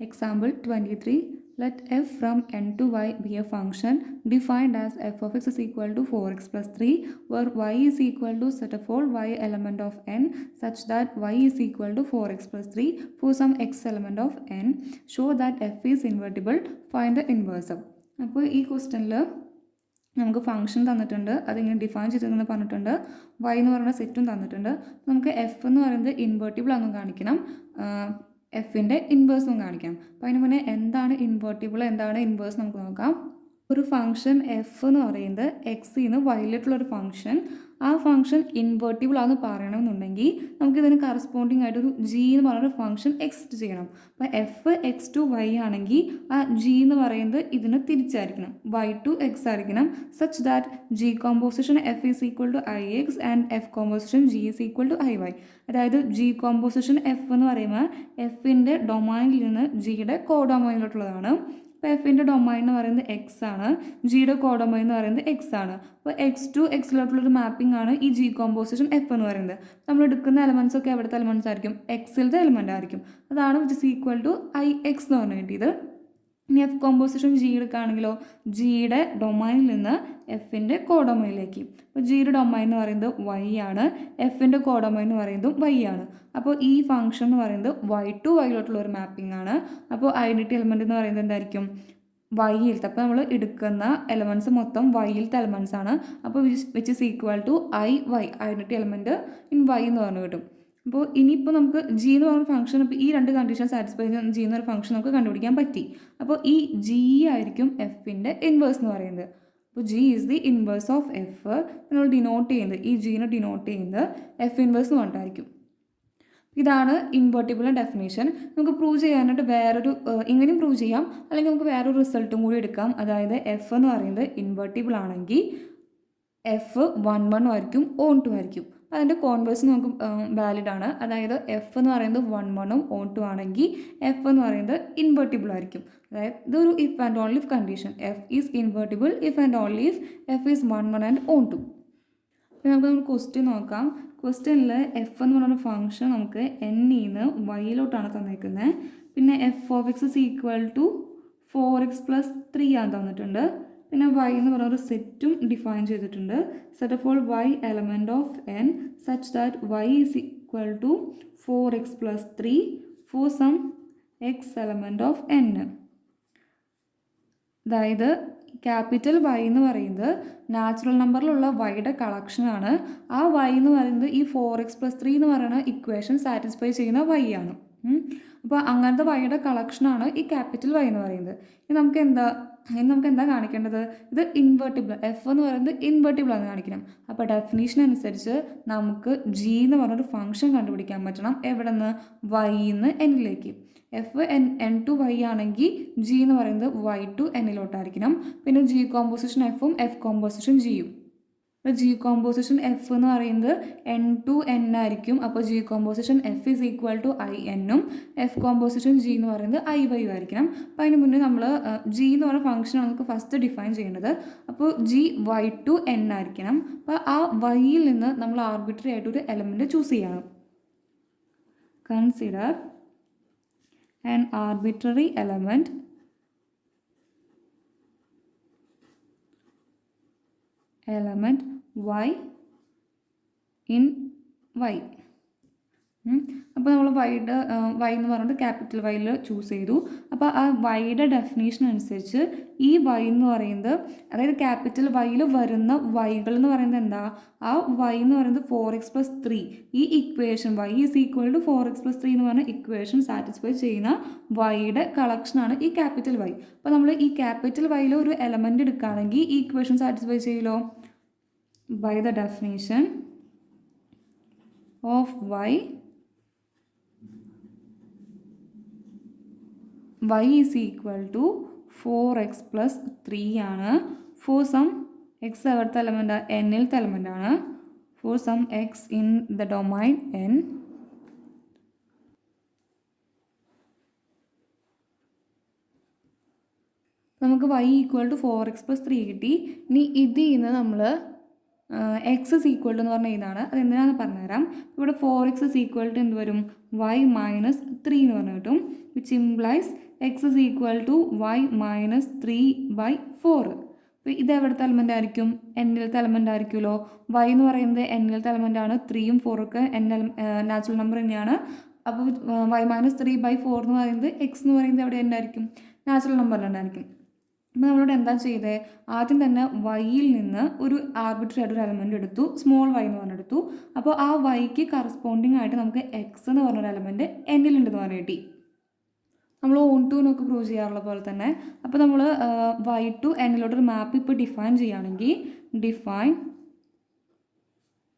Example 23. Let f from n to y be a function defined as f of x is equal to 4x plus 3, where y is equal to set of all y element of n such that y is equal to 4x plus 3 for some x element of n. Show that f is invertible. Find the inverse. അപ്പോൾ ഈ ക്വസ്റ്റ്യനിൽ നമുക്ക് function തന്നിട്ടുണ്ട്, അതിങ്ങനെ define ചെയ്തിരിക്കുന്നത് പറഞ്ഞിട്ടുണ്ട്, y എന്ന് പറയുന്ന സെറ്റും തന്നിട്ടുണ്ട്. നമുക്ക് എഫ് എന്ന് പറയുന്നത് ഇൻവേർട്ടിബിൾ ആണെന്ന് കാണിക്കണം, എഫിൻ്റെ ഇൻവേഴ്സും കാണിക്കാം. അപ്പോൾ അതിന് മുന്നേ എന്താണ് ഇൻവേർട്ടിബിൾ, എന്താണ് ഇൻവേഴ്സ് നമുക്ക് നോക്കാം. ഒരു ഫംഗ്ഷൻ എഫ് എന്ന് പറയുന്നത് എക്സിന്ന് വൈയിലോട്ടുള്ളൊരു ഫംഗ്ഷൻ, ആ ഫംഗ്ഷൻ ഇൻവേർട്ടിബിൾ ആണെന്ന് പറയണമെന്നുണ്ടെങ്കിൽ നമുക്കിതിന് കറസ്പോണ്ടിങ് ആയിട്ടൊരു ജി എന്ന് പറയുന്നൊരു ഫംഗ്ഷൻ എക്സിസ്റ്റ് ചെയ്യണം. അപ്പോൾ എഫ് എക്സ് ടു വൈ ആണെങ്കിൽ ആ ജി എന്ന് പറയുന്നത് ഇതിന് തിരിച്ചായിരിക്കണം, വൈ ടു എക്സ് ആയിരിക്കണം, such that G composition F is equal to I X and F composition G is equal to I Y. അതായത് ജി കോമ്പോസിഷൻ എഫ് എന്ന് പറയുമ്പോൾ എഫിൻ്റെ ഡൊമൈനിൽ നിന്ന് ജിയുടെ കോഡൊമൈനിലോട്ടുള്ളതാണ്. അപ്പോൾ എഫിൻ്റെ ഡൊമൈൻ എന്ന് പറയുന്നത് എക്സ് ആണ്, ജിയുടെ കോഡൊമൈൻ എന്ന് പറയുന്നത് എക്സ് ആണ്. അപ്പോൾ എക്സ് ടു എക്സിലോട്ടുള്ളൊരു മാപ്പിംഗ് ആണ് ഈ ജി കോമ്പോസിഷൻ എഫ് എന്ന് പറയുന്നത്. നമ്മൾ എടുക്കുന്ന എലമെൻറ്റ്സ് ഒക്കെ എവിടുത്തെ എലമെൻറ്റ്സ് ആയിരിക്കും, എക്സിലത്തെ എലമെൻ്റ് ആയിരിക്കും. അതാണ് which is equal to I X എന്ന് പറഞ്ഞു കിട്ടിയത്. ഇനി എഫ് കോമ്പോസിഷൻ ജി എടുക്കുകയാണെങ്കിലോ ജിയുടെ ഡൊമൈനിൽ നിന്ന് എഫിൻ്റെ കോഡൊമൈനിലേക്ക്. അപ്പോൾ ജിയുടെ ഡൊമൈൻ എന്ന് പറയുന്നത് വൈ ആണ്, എഫിൻ്റെ കോഡൊമൈൻ എന്ന് പറയുന്നതും വൈ ആണ്. അപ്പോൾ ഈ ഫംഗ്ഷൻ എന്ന് പറയുന്നത് വൈ ടു വൈയിലോട്ടുള്ള ഒരു മാപ്പിംഗ് ആണ്. അപ്പോൾ ഐഡൻറ്റിറ്റി എലമെൻറ്റ് എന്ന് പറയുന്നത് എന്തായിരിക്കും, വൈയിലത്തെ. അപ്പോൾ നമ്മൾ എടുക്കുന്ന എലമെൻറ്റ്സ് മൊത്തം വൈയിലത്തെ എലമെൻറ്റ്സ് ആണ്. അപ്പോൾ which is equal to I Y, identity element in Y എന്ന് പറഞ്ഞു കിട്ടും. അപ്പോൾ ഇനിയിപ്പോൾ നമുക്ക് ജി എന്ന് പറയുന്ന ഫംഗ്ഷൻ, ഇപ്പോൾ ഈ രണ്ട് കണ്ടീഷൻ സാറ്റിസ്ഫൈ ചെയ്യുന്ന ജി എന്നൊരു ഫംഗ്ഷൻ നമുക്ക് കണ്ടുപിടിക്കാൻ പറ്റി. അപ്പോൾ ഈ ജി ആയിരിക്കും എഫിൻ്റെ ഇൻവേഴ്സ് എന്ന് പറയുന്നത്. അപ്പോൾ G is the inverse of F. നമ്മൾ ഡിനോട്ട് ചെയ്യുന്നത്, ഈ ജീനെ ഡിനോട്ട് ചെയ്യുന്നത് എഫ് ഇൻവേഴ്സ് എന്ന് പറഞ്ഞിട്ടായിരിക്കും. ഇതാണ് ഇൻവേർട്ടിബിളിൻ്റെ ഡെഫിനേഷൻ. നമുക്ക് പ്രൂവ് ചെയ്യാനായിട്ട് വേറൊരു ഇങ്ങനെയും പ്രൂവ് ചെയ്യാം, അല്ലെങ്കിൽ നമുക്ക് വേറൊരു റിസൾട്ടും കൂടി എടുക്കാം. അതായത് എഫ് എന്ന് പറയുന്നത് ഇൻവേർട്ടിബിൾ ആണെങ്കിൽ എഫ് 1 ആയിരിക്കും, ഓൺ 2 ആയിരിക്കും. അതിൻ്റെ കോൺവേഴ്സ് നമുക്ക് വാലിഡ് ആണ്. അതായത് എഫ് എന്ന് പറയുന്നത് 1 ഓൺ 2 ആണെങ്കിൽ എഫ് എന്ന് പറയുന്നത് ഇൻവേർട്ടിബിൾ ആയിരിക്കും. അതായത് ഇതൊരു if and only if condition, F is invertible if and only if F is 1 and on 2. അപ്പോൾ നമുക്ക് ക്വസ്റ്റ്യൻ നോക്കാം. ക്വസ്റ്റ്യനിൽ എഫ് എന്ന് പറയുന്ന ഫംഗ്ഷൻ നമുക്ക് എന്നിന്ന് വൈയിലോട്ടാണ് തന്നേക്കുന്നത്. പിന്നെ F of X is equal to 4x plus 3 ആണ് തന്നിട്ടുണ്ട്. പിന്നെ വൈ എന്ന് പറയുന്ന ഒരു സെറ്റും ഡിഫൈൻ ചെയ്തിട്ടുണ്ട്. Set of all Y element of N such that Y is equal to 4x plus 3 for some X element of N. അതായത് capital Y എന്ന് പറയുന്നത് നാച്ചുറൽ നമ്പറിലുള്ള വൈയുടെ കളക്ഷനാണ്. ആ വൈ എന്ന് പറയുന്നത് ഈ 4x plus 3 എന്ന് പറയുന്ന ഇക്വേഷൻ സാറ്റിസ്ഫൈ ചെയ്യുന്ന വൈ ആണ്. അപ്പോൾ അങ്ങനത്തെ വൈയുടെ കളക്ഷനാണ് ഈ ക്യാപിറ്റൽ വൈ എന്ന് പറയുന്നത്. ഇനി നമുക്ക് എന്താ കാണിക്കേണ്ടത്, ഇത് ഇൻവേർട്ടിബിൾ, എഫ് എന്ന് പറയുന്നത് ഇൻവേർട്ടിബിൾ ആണ് കാണിക്കണം. അപ്പോൾ ഡെഫിനീഷൻ അനുസരിച്ച് നമുക്ക് ജി എന്ന് പറഞ്ഞൊരു ഫംഗ്ഷൻ കണ്ടുപിടിക്കാൻ പറ്റണം. എവിടെ നിന്ന്, വൈന്ന് എന്നിലേക്ക്. എഫ് എൻ ടു വൈ ആണെങ്കിൽ ജി എന്ന് പറയുന്നത് വൈ ടു എന്നിലോട്ടായിരിക്കണം. പിന്നെ ജി കോമ്പോസിഷൻ എഫും എഫ് കോമ്പോസിഷൻ ജിയും. അപ്പോൾ ജി കോമ്പോസിഷൻ എഫ് എന്ന് പറയുന്നത് എൻ ടു എൻ ആയിരിക്കും. അപ്പോൾ G composition F is equal to I എന്നും എഫ് കോമ്പോസിഷൻ ജി എന്ന് പറയുന്നത് ഐ വൈ ആയിരിക്കണം. അപ്പോൾ അതിന് മുന്നേ നമ്മൾ ജി എന്ന് പറയുന്ന ഫംഗ്ഷനാണ് നമുക്ക് ഫസ്റ്റ് ഡിഫൈൻ ചെയ്യേണ്ടത്. അപ്പോൾ ജി വൈ ടു എൻ ആയിരിക്കണം. അപ്പോൾ ആ വൈയിൽ നിന്ന് നമ്മൾ ആർബിട്രറി ആയിട്ടൊരു എലമെൻറ്റ് ചൂസ് ചെയ്യണം. Consider an arbitrary element y in y. അപ്പോൾ നമ്മൾ വൈ എന്ന് പറഞ്ഞിട്ട് ക്യാപിറ്റൽ വൈയിൽ ചൂസ് ചെയ്തു. അപ്പോൾ ആ വൈയുടെ ഡെഫിനേഷൻ അനുസരിച്ച് ഈ വൈ എന്ന് പറയുന്നത്, അതായത് ക്യാപിറ്റൽ വൈയിൽ വരുന്ന വൈകൾ എന്ന് പറയുന്നത് എന്താ, ആ വൈ എന്ന് പറയുന്നത് 4x plus 3, ഈ equation Y is equal to 4x plus 3 എന്ന് പറഞ്ഞ ഇക്വേഷൻ സാറ്റിസ്ഫൈ ചെയ്യുന്ന വൈയുടെ കളക്ഷനാണ് ഈ ക്യാപിറ്റൽ വൈ. അപ്പോൾ നമ്മൾ ഈ ക്യാപിറ്റൽ വൈയിൽ ഒരു എലമെൻറ്റ് എടുക്കുകയാണെങ്കിൽ ഈ ഇക്വേഷൻ സാറ്റിസ്ഫൈ ചെയ്യലോ. By the definition of y is equal to 4x plus 3 ആണ്. ഫോർ സം എക്സ് എവിടുത്തെ എലമെൻ്റ്, എന്നിലത്തെ എലമെൻ്റ് ആണ്. For some x in the domain n. നമുക്ക് y equal to 4x plus 3 കിട്ടി. ഇനി ഇതിൽ നിന്ന് നമ്മൾ എക്സ് ഇസ് ഈക്വൽ ടു എന്ന് പറഞ്ഞാൽ ഇതാണ്, അതെന്തിനാണെന്ന് പറഞ്ഞുതരാം. ഇവിടെ 4x ഇസ് ഈക്വൽ ടു എന്ത് വരും, y minus 3 എന്ന് പറഞ്ഞു കിട്ടും. Which implies X is equal to Y minus 3/4. അപ്പോൾ ഇത് എവിടുത്തെ എലമെൻ്റ് ആയിരിക്കും? എന്നിലത്തെ എലമെൻ്റ് ആയിരിക്കുമല്ലോ. വൈ എന്ന് പറയുന്നത് എന്നിലത്തെ എലമെൻ്റ് ആണ്. 3യും 4 ഒക്കെ നാച്ചുറൽ നമ്പർ തന്നെയാണ്. അപ്പോൾ വൈ മൈനസ് 3/4 എന്ന് പറയുന്നത് എക്സ് എന്ന് പറയുന്നത് എവിടെ ഉണ്ടായിരിക്കും? നാച്ചുറൽ നമ്പറിലുണ്ടായിരിക്കും. അപ്പോൾ നമ്മളിവിടെ എന്താ ചെയ്തത്? ആദ്യം തന്നെ വൈയിൽ നിന്ന് ഒരു ആർബിട്രറി ആയിട്ട് ഒരു എലമെൻ്റ് എടുത്തു, സ്മോൾ വൈ എന്ന് പറഞ്ഞെടുത്തു. അപ്പോൾ ആ വൈക്ക് കറസ്പോണ്ടിങ് ആയിട്ട് നമുക്ക് എക്സ് എന്ന് പറഞ്ഞൊരു എലമെൻറ്റ് എന്നിലുണ്ടെന്ന് പറഞ്ഞ് കിട്ടി. നമ്മൾ ഓൺ ടു എന്നൊക്കെ പ്രൂവ് ചെയ്യാറുള്ള പോലെ തന്നെ. അപ്പോൾ നമ്മൾ വൈ ടു എന്നിലോട്ടൊരു മാപ്പ് ഇപ്പോൾ ഡിഫൈൻ ചെയ്യുകയാണെങ്കിൽ define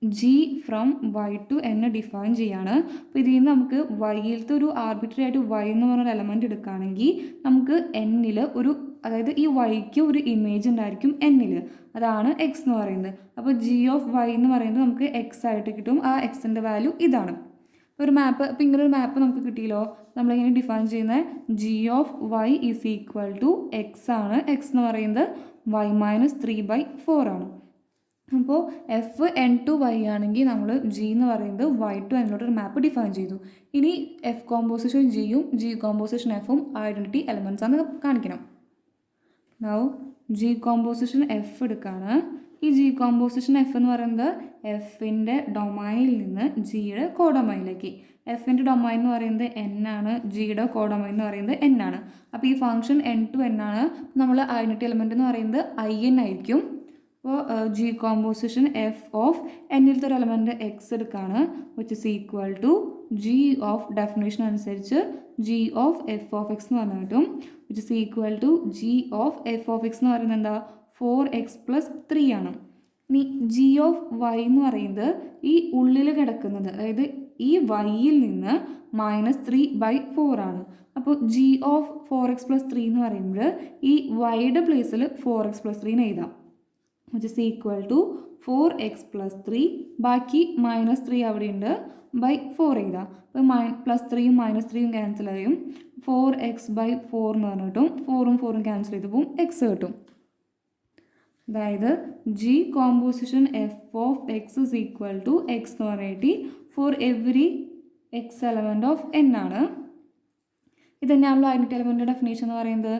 G from Y to എന്നെ ഡിഫൈൻ ചെയ്യാണ്. അപ്പോൾ ഇതിൽ നിന്ന് നമുക്ക് വൈയിലത്തെ ഒരു ആർബിട്രറി ആയിട്ട് വൈ എന്ന് പറഞ്ഞൊരു എലമെൻറ്റ് എടുക്കുകയാണെങ്കിൽ നമുക്ക് എന്നിൽ ഒരു, അതായത് ഈ വൈക്ക് ഒരു ഇമേജ് ഉണ്ടായിരിക്കും എന്നിൽ, അതാണ് എക്സ് എന്ന് പറയുന്നത്. അപ്പോൾ ജി ഓഫ് വൈ എന്ന് പറയുന്നത് നമുക്ക് എക്സ് ആയിട്ട് കിട്ടും. ആ എക്സിൻ്റെ വാല്യൂ ഇതാണ്. ഒരു മാപ്പ്, അപ്പോൾ ഇങ്ങനെ ഒരു മാപ്പ് നമുക്ക് കിട്ടിയല്ലോ. നമ്മളിങ്ങനെ ഡിഫൈൻ ചെയ്യുന്ന G of Y is equal to X ആണ്. എക്സ് എന്ന് പറയുന്നത് വൈ മൈനസ് 3/4 ആണ്. അപ്പോൾ എഫ് എൻ ടു വൈ ആണെങ്കിൽ നമ്മൾ ജി എന്ന് പറയുന്നത് വൈ ടു എന്നിലോട്ട് ഒരു മാപ്പ് ഡിഫൈൻ ചെയ്തു. ഇനി എഫ് കോമ്പോസിഷൻ ജിയും ജി കോമ്പോസിഷൻ എഫും ഐഡൻറ്റിറ്റി എലമെൻറ്റ്സ് ആണ് കാണിക്കണം. നൗ ജി കോമ്പോസിഷൻ എഫ് എടുക്കുകയാണ്. ഈ ജി കോമ്പോസിഷൻ എഫ് എന്ന് പറയുന്നത് എഫിൻ്റെ ഡൊമൈനിൽ നിന്ന് ജിയുടെ കോഡൊമൈനിലേക്ക്. എഫിൻ്റെ ഡൊമൈൻ എന്ന് പറയുന്നത് എൻ ആണ്, ജിയുടെ കോഡൊമൈൻ എന്ന് പറയുന്നത് എൻ ആണ്. അപ്പോൾ ഈ ഫംഗ്ഷൻ എൻ ടു എൻ ആണ്. നമ്മൾ ഐഡൻറ്റിറ്റി എലമെൻറ്റ് എന്ന് പറയുന്നത് IN ആയിരിക്കും. അപ്പോൾ ജി കോമ്പോസിഷൻ എഫ് ഓഫ് എന്നിലത്തെ ഒരു എലമെൻറ്റ് എക്സ് എടുക്കുകയാണ്, which is equal to G of definition അനുസരിച്ച് G of F of X എന്ന് പറഞ്ഞു കിട്ടും, which is equal to G of F of X എന്ന് പറയുന്നത് എന്താ? 4x + 3 ആണ്. ഇനി ജി ഓഫ് വൈ എന്ന് പറയുന്നത് ഈ ഉള്ളിൽ കിടക്കുന്നത്, അതായത് ഈ വൈയിൽ നിന്ന് -3/4 ആണ്. അപ്പോൾ ജി ഓഫ് 4x + 3 എന്ന് പറയുമ്പോൾ ഈ വൈയുടെ പ്ലേസിൽ 4x + 3 എഴുതാം, which is equal to 4x + 3, ബാക്കി -3 അവിടെ ഉണ്ട്, /4 എഴുതാം. അപ്പോൾ +3യും -3യും ക്യാൻസൽ ആയും 4x/4 എന്ന് പറഞ്ഞു കിട്ടും. 4ഉം 4ഉം ക്യാൻസൽ ചെയ്ത് പോവും, എക്സ് കിട്ടും. അതായത് G composition F of X is equal to X എന്ന് പറഞ്ഞിട്ട് for every X element of N ആണ്. ഇത് തന്നെയാണല്ലോ ഐഡൻറ്റിറ്റി എലമെൻറ്റ് ഡെഫിനേഷൻ എന്ന് പറയുന്നത്.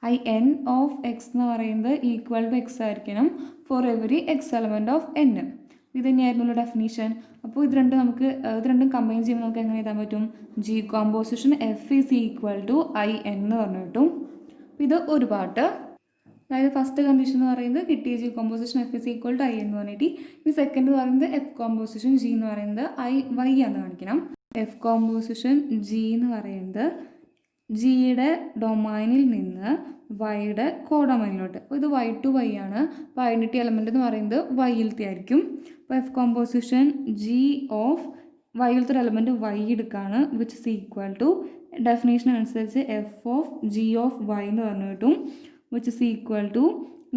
ഐ എൻ ഓഫ് എക്സ് എന്ന് പറയുന്നത് ഈക്വൽ ടു എക്സ് ആയിരിക്കണം four every X element of N. ഇത് തന്നെയായിരുന്നല്ലോ ഡെഫിനേഷൻ. അപ്പോൾ ഇത് രണ്ടും കമ്പൈൻ ചെയ്യുമ്പോൾ നമുക്ക് എങ്ങനെ എഴുതാൻ പറ്റും? G composition F is equal to I N എന്ന് പറഞ്ഞു കിട്ടും. ഇത് ഒരു പാർട്ട്. അതായത് ഫസ്റ്റ് കണ്ടീഷൻ എന്ന് പറയുന്നത് കിട്ടിയ G composition F is equal to I എന്ന് പറഞ്ഞിട്ട്, ഈ സെക്കൻഡ് എന്ന് പറയുന്നത് എഫ് കോമ്പോസിഷൻ ജി എന്ന് പറയുന്നത് വൈ ആണെന്ന് കാണിക്കണം. എഫ് കോമ്പോസിഷൻ ജി എന്ന് പറയുന്നത് ജിയുടെ ഡൊമൈനിൽ നിന്ന് വൈയുടെ കോഡൊമൈനിലോട്ട്. അപ്പോൾ ഇത് വൈ ടു വൈ ആണ്. അപ്പോൾ ഐഡൻറ്റിറ്റി എലമെൻറ്റ് എന്ന് പറയുന്നത് വൈയിലത്തെ ആയിരിക്കും. അപ്പോൾ എഫ് കോമ്പോസിഷൻ ജി ഓഫ് വൈയിലത്തെ ഒരു എലമെൻറ്റ് വൈ എടുക്കുകയാണ്, which is equal to definition അനുസരിച്ച് F of G of Y എന്ന് പറഞ്ഞു കിട്ടും, which is equal to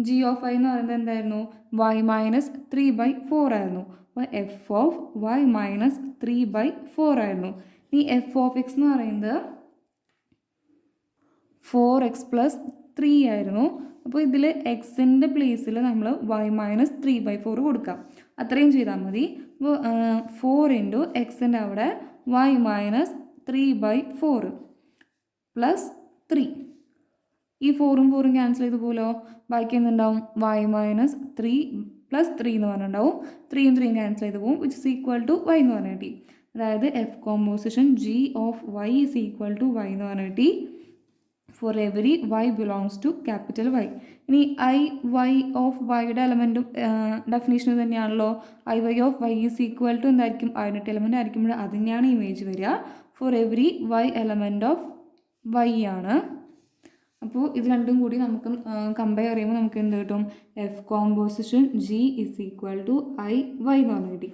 G of Y എന്ന് പറയുന്നത് എന്തായിരുന്നു? വൈ മൈനസ് 3/4 ആയിരുന്നു. അപ്പോൾ എഫ് ഓഫ് വൈ മൈനസ് 3/4 ആയിരുന്നു. ഈ എഫ് ഓഫ് എക്സ് എന്ന് പറയുന്നത് 4x + 3 ആയിരുന്നു. അപ്പോൾ ഇതിൽ എക്സിൻ്റെ പ്ലേസിൽ നമ്മൾ വൈ മൈനസ് 3/4 കൊടുക്കാം. അത്രയും ചെയ്താൽ മതി. അപ്പോൾ 4 × എക്സിൻ്റെ അവിടെ വൈ മൈനസ് 3/4 + 3. ഈ 4ഉം 4ഉം ക്യാൻസൽ ചെയ്ത് പോലോ, ബാക്കി എന്തുണ്ടാവും? വൈ മൈനസ് 3 + 3 എന്ന് പറഞ്ഞിട്ടുണ്ടാവും. 3ഉം 3ഉം ക്യാൻസൽ ചെയ്ത് പോകും, which is equal to Y എന്ന് പറഞ്ഞു കിട്ടി. അതായത് F composition G of Y is equal to Y എന്ന് പറഞ്ഞു കിട്ടി for every Y belongs to capital Y. ഇനി വൈ ഓഫ് വൈയുടെ എലമെൻറ്റും ഡെഫിനേഷൻ തന്നെയാണല്ലോ. Y of Y is equal to എന്തായിരിക്കും? ഐഡൻറ്റിറ്റി എലമെൻ്റ് ആയിരിക്കുമ്പോൾ അത് തന്നെയാണ് ഇമേജ് വരിക. For every Y element of Y ആണ്. അപ്പോൾ ഇത് രണ്ടും കൂടി നമുക്ക് കമ്പയർ ചെയ്യുമ്പോൾ നമുക്ക് എന്ത് കിട്ടും? F composition G is equal to Y എന്ന് പറഞ്ഞു കിട്ടി.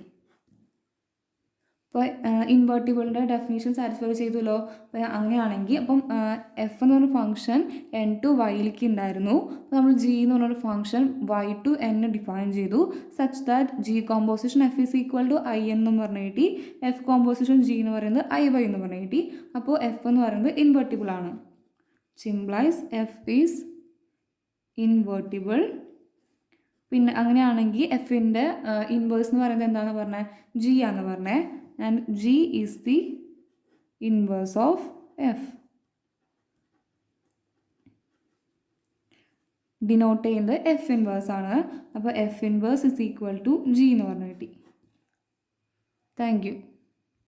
അപ്പോൾ ഇൻവേർട്ടിബിളിൻ്റെ ഡെഫിനേഷൻ സാറ്റിസ്ഫൈ ചെയ്തല്ലോ. അപ്പോൾ അങ്ങനെയാണെങ്കിൽ അപ്പം എഫ് എന്ന് പറഞ്ഞ ഫംഗ്ഷൻ എൻ ടു വൈയിലേക്ക് ഉണ്ടായിരുന്നു. അപ്പോൾ നമ്മൾ ജി എന്ന് പറഞ്ഞൊരു function Y to N define ചെയ്തു, such that G composition F is equal to I എന്ന് പറഞ്ഞു കിട്ടി. എഫ് കോമ്പോസിഷൻ ജി എന്ന് പറയുന്നത് വൈ എന്ന് പറഞ്ഞു കിട്ടി. അപ്പോൾ എഫ് എന്ന് പറയുന്നത് ഇൻവേർട്ടിബിൾ ആണ്. സിംപ്ലൈസ് എഫ് ഈസ് ഇൻവേർട്ടിബിൾ. പിന്നെ അങ്ങനെയാണെങ്കിൽ എഫിൻ്റെ ഇൻവേഴ്സ് എന്ന് പറയുന്നത് എന്താണെന്ന് പറഞ്ഞത്? ജി ആണെന്ന് പറഞ്ഞത്. And G is the inverse of F. Denote ചെയ്യുന്നത് എഫ് ഇൻവേഴ്സ് ആണ്. അപ്പോൾ F inverse is equal to G എന്ന് പറഞ്ഞു കിട്ടി. Thank U.